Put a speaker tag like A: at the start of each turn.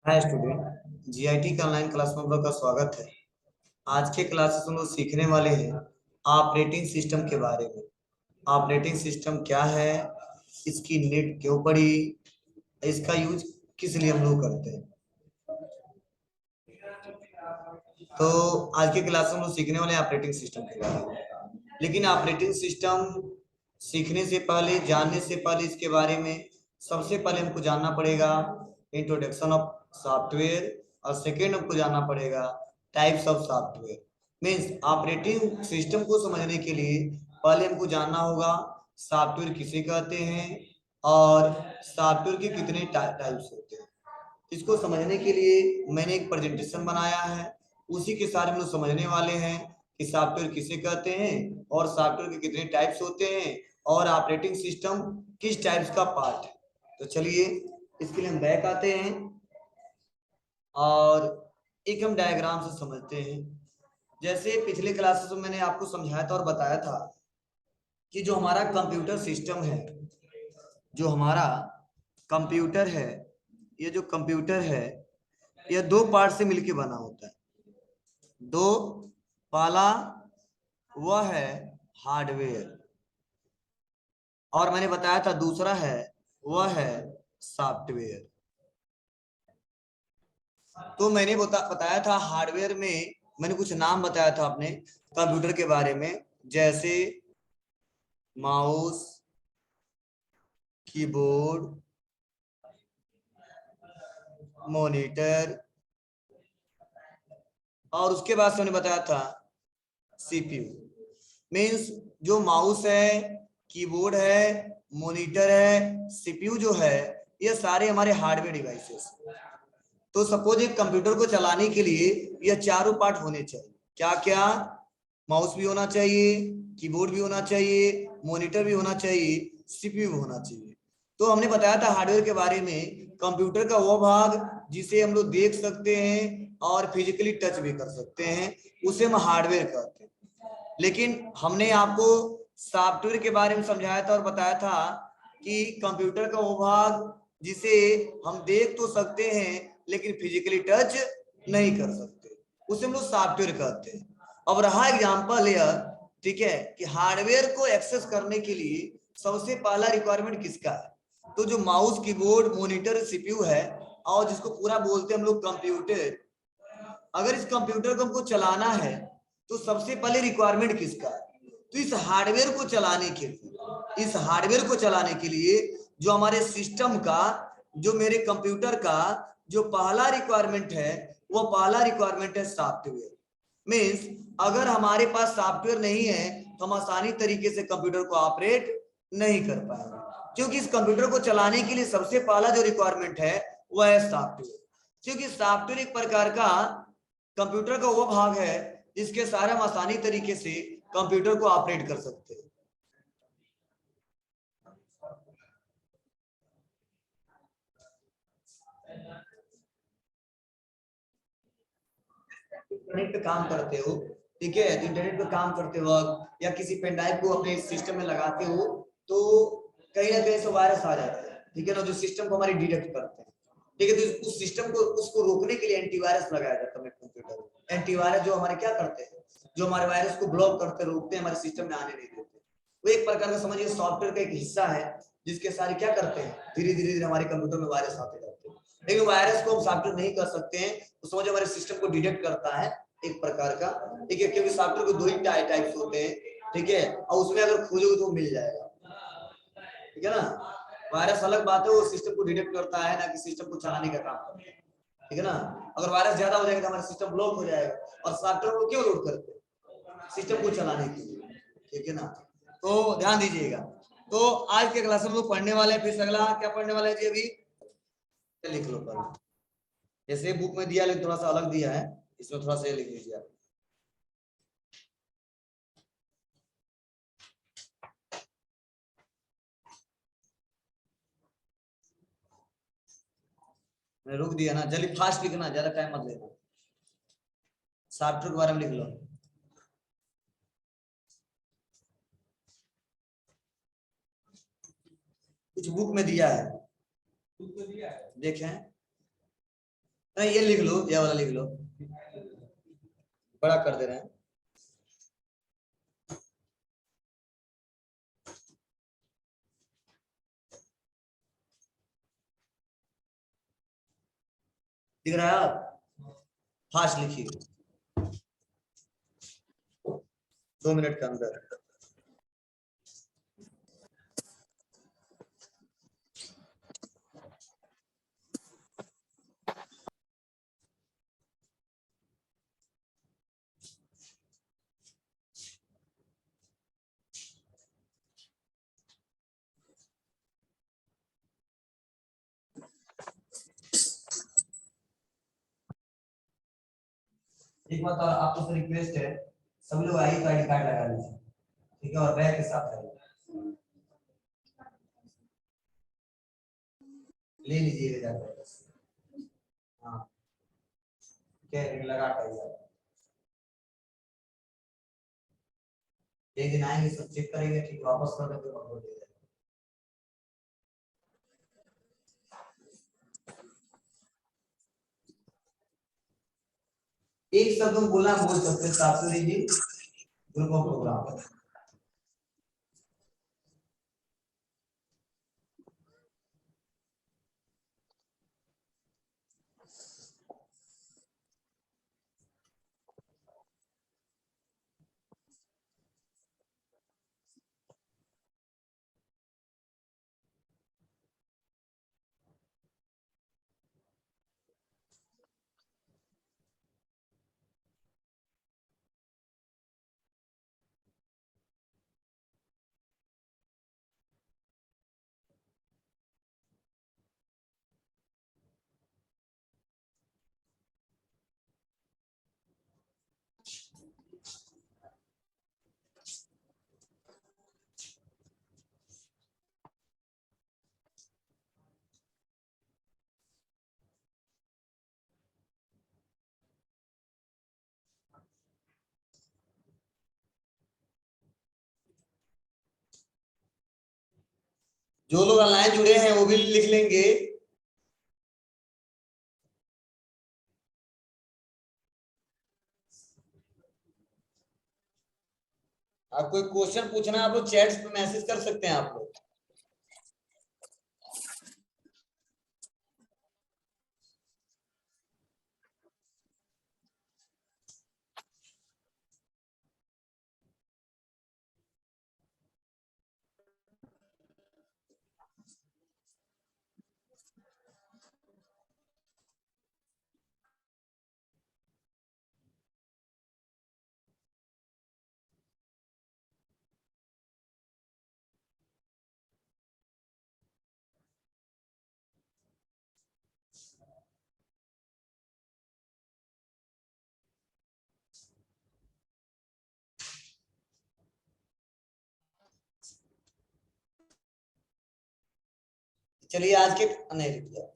A: Hi student, GIT का online class में आप लोग का स्वागत है। आज के क्लासेस हम लोग सीखने वाले हैं ऑपरेटिंग सिस्टम के बारे में। ऑपरेटिंग सिस्टम क्या है, इसकी नीड क्यों पड़ी, इसका यूज किस लिए हम लोग करते हैं। तो आज के क्लास में हम लोग सीखने वाले हैं ऑपरेटिंग सिस्टम के बारे में। लेकिन ऑपरेटिंग सिस्टम सीखने से पहले, जानने से पहले, इसके बारे में सबसे पहले हमको जानना पड़ेगा इंट्रोडक्शन ऑफ सॉफ्टवेयर, और सेकेंड हमको जानना पड़ेगा types of software. Means operating system को समझने के लिए पहले हमको जानना होगा सॉफ्टवेयर किसे कहते हैं और सॉफ्टवेयर के कितने टाइप्स होते हैं। इसको समझने के लिए मैंने एक प्रेजेंटेशन बनाया है, उसी के सारे हम लोग समझने वाले हैं कि सॉफ्टवेयर किसे कहते हैं और सॉफ्टवेयर के कितने टाइप्स होते हैं और ऑपरेटिंग सिस्टम किस टाइप्स का पार्ट है। तो चलिए इसके लिए हम बैक आते हैं और एक हम डायग्राम से समझते हैं। जैसे पिछले क्लासेस में मैंने आपको समझाया था और बताया था कि जो हमारा कंप्यूटर सिस्टम है, जो हमारा कंप्यूटर है, ये जो कंप्यूटर है यह दो पार्ट से मिलकर बना होता है। दो, पहला वह है हार्डवेयर और मैंने बताया था दूसरा है वह है सॉफ्टवेयर। तो मैंने बताया था हार्डवेयर में मैंने कुछ नाम बताया था अपने कंप्यूटर के बारे में, जैसे माउस, कीबोर्ड, मॉनिटर, और उसके बाद से मैंने बताया था सीपीयू। मीन्स जो माउस है, कीबोर्ड है, मॉनिटर है, सीपीयू जो है, ये सारे हमारे हार्डवेयर डिवाइसेस। तो सपोज एक कंप्यूटर को चलाने के लिए ये चारों पार्ट होने चाहिए। क्या क्या? माउस भी होना चाहिए, कीबोर्ड भी होना चाहिए, मॉनिटर भी होना चाहिए, सीपीयू भी होना चाहिए। तो हमने बताया था हार्डवेयर के बारे में, कंप्यूटर का वो भाग जिसे हम लोग देख सकते हैं और फिजिकली टच भी कर सकते हैं, उसे हम हार्डवेयर कहते हैं। लेकिन हमने आपको सॉफ्टवेयर के बारे में समझाया था और बताया था कि कंप्यूटर का वो भाग जिसे हम देख तो सकते हैं लेकिन फिजिकली टच नहीं कर सकते, उसे हम लोग सॉफ्टवेयर कहते हैं। अब रहा एग्जांपल यह, ठीक है, कि हार्डवेयर को एक्सेस करने के लिए सबसे पहला रिक्वायरमेंट किसका है? तो जो माउस, कीबोर्ड, मॉनिटर, सीपीयू है और जिसको पूरा बोलते हैं हम लोग कंप्यूटर, अगर इस कंप्यूटर को हमको चलाना है तो सबसे पहले रिक्वायरमेंट किसका है? तो इस हार्डवेयर को चलाने के लिए, इस हार्डवेयर को चलाने के लिए जो हमारे सिस्टम का, जो मेरे कंप्यूटर का जो पहला रिक्वायरमेंट है, वो पहला रिक्वायरमेंट है सॉफ्टवेयर। मीन्स अगर हमारे पास सॉफ्टवेयर नहीं है तो हम आसानी तरीके से कंप्यूटर को ऑपरेट नहीं कर पाएंगे, क्योंकि इस कंप्यूटर को चलाने के लिए सबसे पहला जो रिक्वायरमेंट है वह है सॉफ्टवेयर। क्योंकि सॉफ्टवेयर एक प्रकार का कंप्यूटर का वो भाग है जिसके सारे हम आसानी तरीके से कंप्यूटर को ऑपरेट कर सकते हैं। इंटरनेट पे काम करते हो, ठीक है, तो इंटरनेट पे काम करते वक्त या किसी पेन ड्राइव को अपने सिस्टम में लगाते हो तो कहीं ना कहीं से वायरस आ जाता है, ठीक है ना, जो सिस्टम को हमारी डिटेक्ट करते हैं। ठीक है, तो उस सिस्टम को, उसको रोकने के लिए एंटीवायरस लगाया जाता है कंप्यूटर। एंटीवायरस जो हमारे क्या करते हैं, जो हमारे वायरस को ब्लॉक करते, रोकते हैं, हमारे सिस्टम में आने नहीं देते। वो एक प्रकार का समझिए सॉफ्टवेयर का एक हिस्सा है जिसके सारे क्या करते हैं, धीरे धीरे धीरे हमारे कंप्यूटर में वायरस आते जाते हैं। लेकिन वायरस को हम सॉफ्टवेयर नहीं कर सकते हैं, तो समझो हमारे सिस्टम को डिटेक्ट करता है एक प्रकार का, ठीक है, क्योंकि सॉफ्टवेयर को दो ही टाइप्स होते हैं, ठीक है, और उसमें अगर खोजोगे तो मिल जाएगा, ठीक है ना। वायरस अलग बात है, वो सिस्टम को डिटेक्ट करता है ना कि सिस्टम को चलाने का काम करता है, ठीक है ना। अगर वायरस ज्यादा हो जाएगा तो हमारा सिस्टम ब्लॉक हो जाएगा, और सॉफ्टवेयर को क्यों लोड करते हैं? सिस्टम को चलाने के लिए, ठीक है ना। तो ध्यान दीजिएगा। तो आज के क्लास में लोग पढ़ने वाले हैं, फिर अगला क्या पढ़ने वाले हैं जी? अभी लिख लो पढ़ो, जैसे बुक में दिया लेकिन थोड़ा सा अलग दिया है, इसमें थोड़ा सा लिख लीजिए आप। मैंने रुक दिया ना, जल्दी फास्ट लिखना, ज्यादा टाइम मत लेना। सॉफ्टवेयर के बारे में लिख लो। कुछ बुक में दिया है, देखें। नहीं ये लिख लो, ये वाला लिख लो, बड़ा कर दे रहे हैं। दिख रहा है आप? फास्ट लिखिए 2 मिनट के अंदर। एक बात और आपको रिक्वेस्ट है, सब लोग आई तो आईडी कार्ड लगा लीजिए, ठीक है, और बैग के साथ आइए, ले लीजिएगा जाकर। हाँ क्या लगा पाइए, एक दिन आएंगे सब चेक करेंगे, ठीक वापस कर देंगे और दे देंगे। एक शब्द हम बोलना बोल सकते हैं, सासुरी जी ग्रुप ऑफ प्रोग्राम। जो लोग ऑनलाइन जुड़े हैं वो भी लिख लेंगे। आप कोई क्वेश्चन पूछना आप लोग चैट्स पे मैसेज कर सकते हैं आप लोग। चलिए आज के नहीं लिख दिया।